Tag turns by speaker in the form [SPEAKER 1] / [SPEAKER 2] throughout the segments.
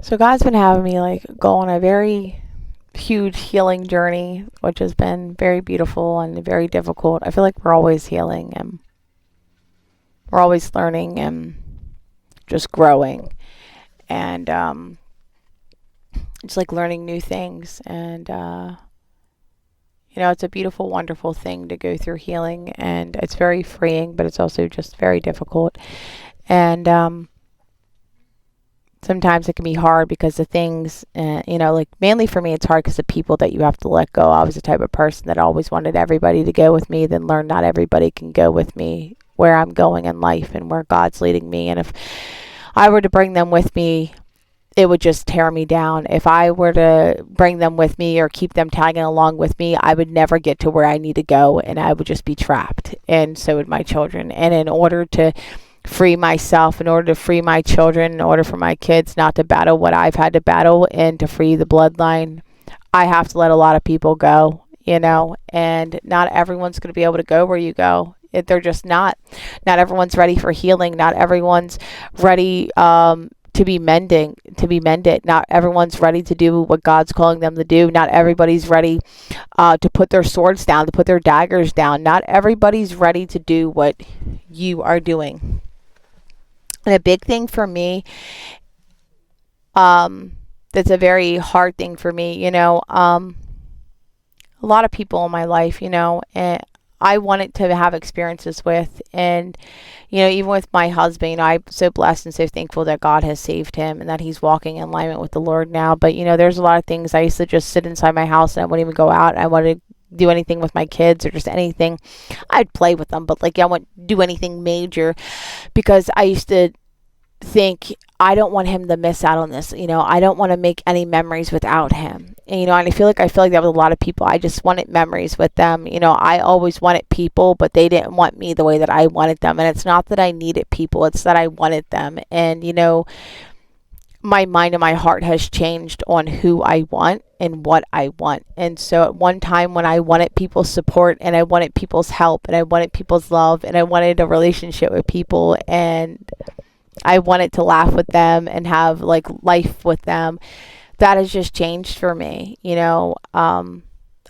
[SPEAKER 1] So God's been having me like go on a very huge healing journey, which has been very beautiful and very difficult. I feel like we're always healing and we're always learning and just growing and it's like learning new things and it's a beautiful, wonderful thing to go through healing, and it's very freeing, but it's also just very difficult. And sometimes it can be hard because the things, like mainly for me, it's hard because the people that you have to let go. I was the type of person that always wanted everybody to go with me, then learn not everybody can go with me where I'm going in life and where God's leading me. And if I were to bring them with me, it would just tear me down. If I were to bring them with me or keep them tagging along with me, I would never get to where I need to go and I would just be trapped. And so would my children. And in order to free myself, in order to free my children, in order for my kids not to battle what I've had to battle and to free the bloodline, I have to let a lot of people go, and not everyone's going to be able to go where you go. They're just not. Not everyone's ready for healing. Not everyone's ready to be mended. Not everyone's ready to do what God's calling them to do. Not everybody's ready to put their swords down, to put their daggers down. Not everybody's ready to do what you are doing. And a big thing for me, that's a very hard thing for me, a lot of people in my life, and I wanted to have experiences with, and even with my husband, I'm so blessed and so thankful that God has saved him and that he's walking in alignment with the Lord now. But there's a lot of things. I used to just sit inside my house and I wouldn't even go out. I wanted to do anything with my kids or just anything. I'd play with them, but I wouldn't do anything major because I used to think I don't want him to miss out on this. I don't want to make any memories without him. And, I feel like that with a lot of people. I just wanted memories with them. I always wanted people, but they didn't want me the way that I wanted them. And it's not that I needed people, it's that I wanted them. And, my mind and my heart has changed on who I want and what I want. And so at one time when I wanted people's support and I wanted people's help and I wanted people's love and I wanted a relationship with people and I wanted to laugh with them and have like life with them, that has just changed for me.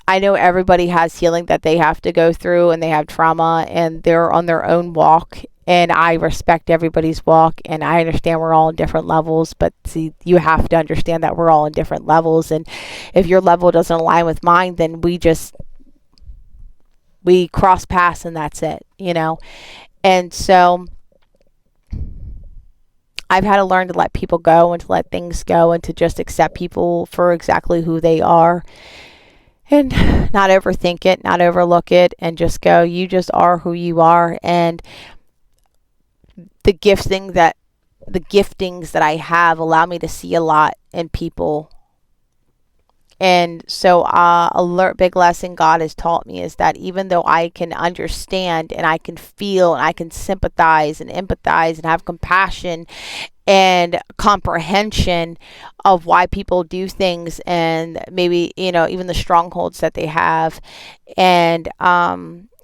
[SPEAKER 1] I know everybody has healing that they have to go through and they have trauma and they're on their own walk, and I respect everybody's walk and I understand we're all in different levels, but see, you have to understand that we're all in different levels, and if your level doesn't align with mine, then we cross paths and that's it. And so I've had to learn to let people go and to let things go and to just accept people for exactly who they are and not overthink it, not overlook it, and just go, you just are who you are. And the giftings that I have allow me to see a lot in people. And so big lesson God has taught me is that even though I can understand and I can feel and I can sympathize and empathize and have compassion and comprehension of why people do things and maybe, even the strongholds that they have, and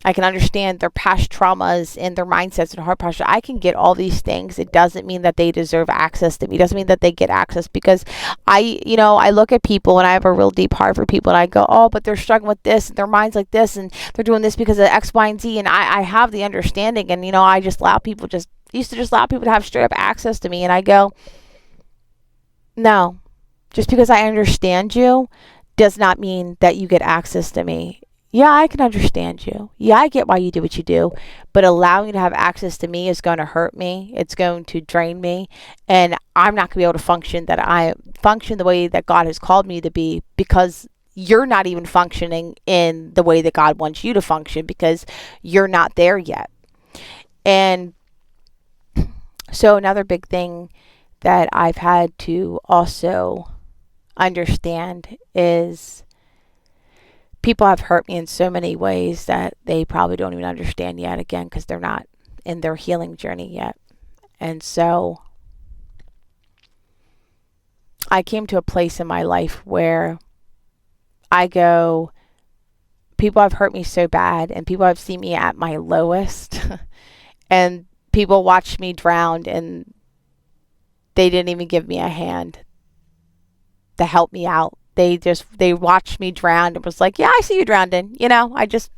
[SPEAKER 1] I can understand their past traumas and their mindsets and heart posture. I can get all these things. It doesn't mean that they deserve access to me. It doesn't mean that they get access, because I look at people and I have a real deep heart for people and I go, oh, but they're struggling with this and their mind's like this and they're doing this because of X, Y, and Z. And I have the understanding, and, I just used to just allow people to have straight up access to me. And I go, no, just because I understand you does not mean that you get access to me. Yeah, I can understand you. Yeah, I get why you do what you do. But allowing you to have access to me is going to hurt me. It's going to drain me. And I'm not going to be able to function the way that God has called me to be, because you're not even functioning in the way that God wants you to function, because you're not there yet. And so another big thing that I've had to also understand is people have hurt me in so many ways that they probably don't even understand yet, again, because they're not in their healing journey yet. And so I came to a place in my life where I go, people have hurt me so bad and people have seen me at my lowest and people watched me drown and they didn't even give me a hand. to help me out. They watched me drown and was like, yeah, I see you drowning. I just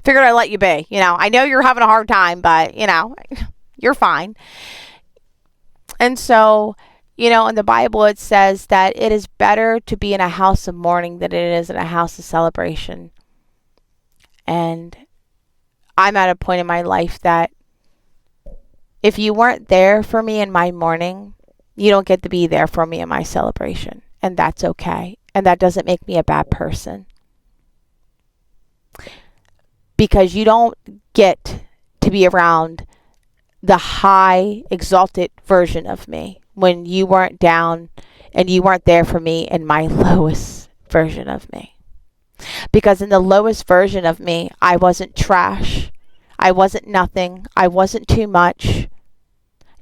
[SPEAKER 1] figured I'd let you be. I know you're having a hard time, but, you're fine. And so, in the Bible, it says that it is better to be in a house of mourning than it is in a house of celebration. And I'm at a point in my life that if you weren't there for me in my mourning, you don't get to be there for me in my celebration. And that's okay. And that doesn't make me a bad person. Because you don't get to be around the high, exalted version of me when you weren't down and you weren't there for me in my lowest version of me. Because in the lowest version of me, I wasn't trash. I wasn't nothing. I wasn't too much.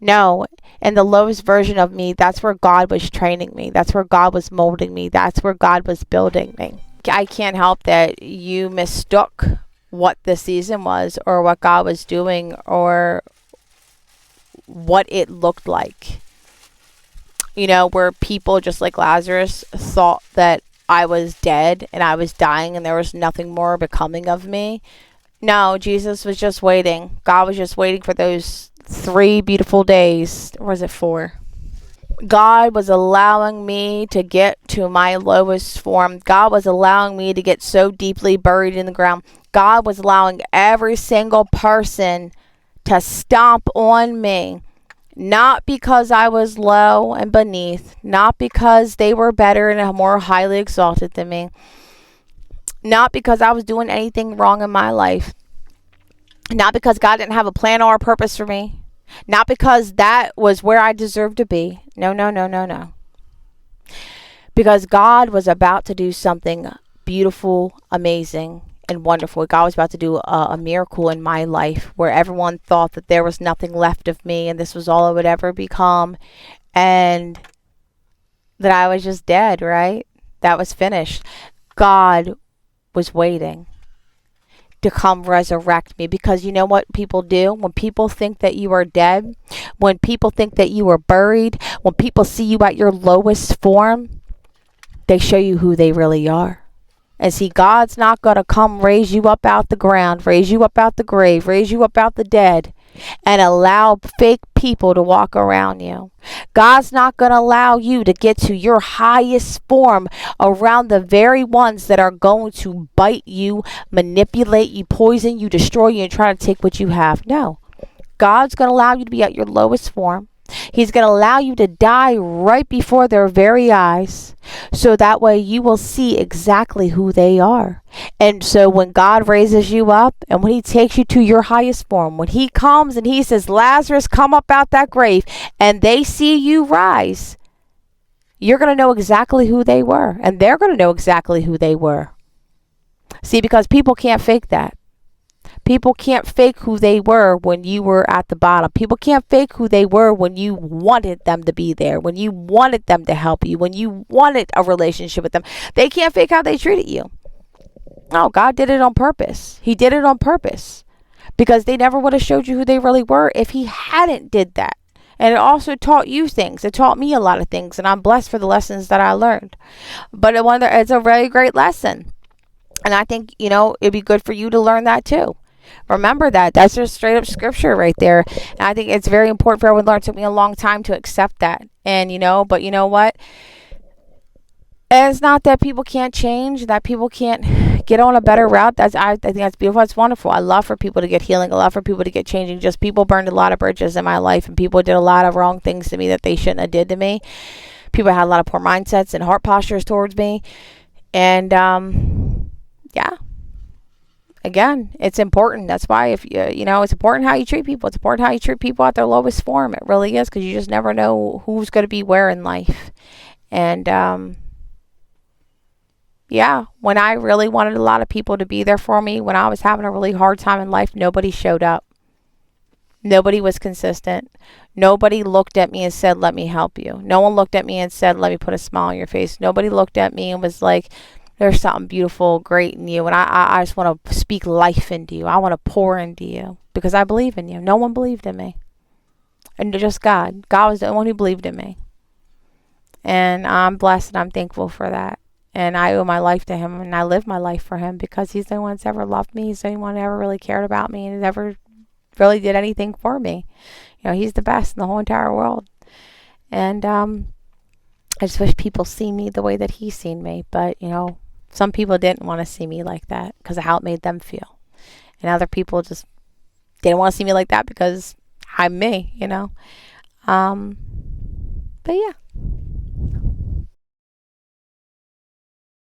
[SPEAKER 1] No, in the lowest version of me, that's where God was training me. That's where God was molding me. That's where God was building me. I can't help that you mistook what the season was or what God was doing or what it looked like. Where people, just like Lazarus, thought that I was dead and I was dying and there was nothing more becoming of me. No, Jesus was just waiting. God was just waiting for those 3 beautiful days. Or was it 4? God was allowing me to get to my lowest form. God was allowing me to get so deeply buried in the ground. God was allowing every single person to stomp on me. Not because I was low and beneath. Not because they were better and more highly exalted than me. Not because I was doing anything wrong in my life. Not because God didn't have a plan or a purpose for me. Not because that was where I deserved to be. No. Because God was about to do something beautiful, amazing, and wonderful. God was about to do a miracle in my life where everyone thought that there was nothing left of me and this was all I would ever become. And that I was just dead, right? That was finished. God was waiting to come resurrect me, because you know what people do? When people think that you are dead, when people think that you are buried, when people see you at your lowest form, they show you who they really are. And see, God's not going to come raise you up out the ground, raise you up out the grave, raise you up out the dead, and allow fake people to walk around you. God's not going to allow you to get to your highest form around the very ones that are going to bite you, manipulate you, poison you, destroy you, and try to take what you have. No. God's going to allow you to be at your lowest form. He's going to allow you to die right before their very eyes, so that way you will see exactly who they are. And so when God raises you up and when he takes you to your highest form, when he comes and he says, Lazarus, come up out that grave, and they see you rise, you're going to know exactly who they were, and they're going to know exactly who they were. See, because people can't fake that. People can't fake who they were when you were at the bottom. People can't fake who they were when you wanted them to be there, when you wanted them to help you, when you wanted a relationship with them. They can't fake how they treated you. No, God did it on purpose. He did it on purpose, because they never would have showed you who they really were if he hadn't did that. And it also taught you things. It taught me a lot of things, and I'm blessed for the lessons that I learned. But it's a very great lesson. And I think, it'd be good for you to learn that too. Remember that. That's just straight up scripture right there. And I think it's very important for everyone to learn. It took me a long time to accept that. And, but you know what? And it's not that people can't change, that people can't get on a better route. I think that's beautiful. It's wonderful. I love for people to get healing. I love for people to get changing. Just people burned a lot of bridges in my life, and people did a lot of wrong things to me that they shouldn't have did to me. People had a lot of poor mindsets and heart postures towards me. And, yeah. Again, it's important. That's why if it's important how you treat people. It's important how you treat people at their lowest form. It really is, because you just never know who's going to be where in life. And when I really wanted a lot of people to be there for me, when I was having a really hard time in life, nobody showed up. Nobody was consistent. Nobody looked at me and said, let me help you. No one looked at me and said, let me put a smile on your face. Nobody looked at me and was like, there's something beautiful, great in you, and I just want to speak life into you. I want to pour into you because I believe in you. No one believed in me. And just God. God was the only one who believed in me. And I'm blessed and I'm thankful for that. And I owe my life to him and I live my life for him because he's the only one that's ever loved me. He's the only one that ever really cared about me and has ever really did anything for me. He's the best in the whole entire world. And I just wish people see me the way that he's seen me. But, some people didn't want to see me like that because of how it made them feel. And other people just didn't want to see me like that because I'm me. But yeah.